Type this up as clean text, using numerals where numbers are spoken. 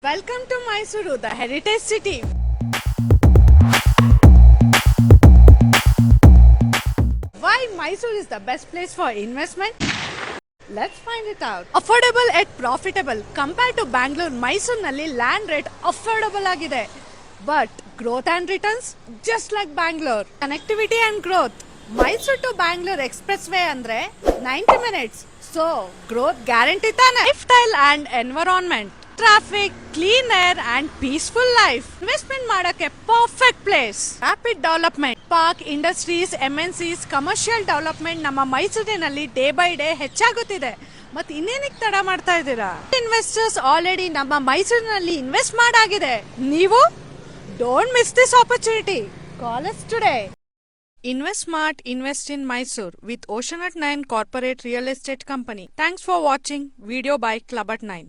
Welcome to Mysuru, the heritage city. Why Mysuru is the best place for investment? Let's find it out. Affordable yet profitable. Compared to Bangalore, Mysuru land rate affordable agide. But growth and returns just like Bangalore. Connectivity and growth. Mysuru to Bangalore expressway andre 90 minutes. So growth guarantee tane. Lifestyle and environment. Traffic, clean air and peaceful life. Investment ಮಾಡಕ್ಕೆ perfect place. Rapid development. Park, industries, MNCs, commercial development ನಮ್ಮ ಮೈಸೂರಿನಲ್ಲಿ day by day ಹೆಚ್ಚಾಗುತ್ತಿದೆ. ಮತ್ತೆ ಇನ್ನೇನಕ್ಕೆ ತಡ ಮಾಡ್ತಾ ಇದ್ದೀರಾ? Investors already ನಮ್ಮ ಮೈಸೂರಿನಲ್ಲಿ ಇನ್ವೆಸ್ಟ್ ಮಾಡಾಗಿದೆ. ನೀವು don't miss this opportunity. Call us today. Invest smart, invest in Mysore with Oceanate 9 Corporate Real Estate Company. Thanks for watching video by Club at 9.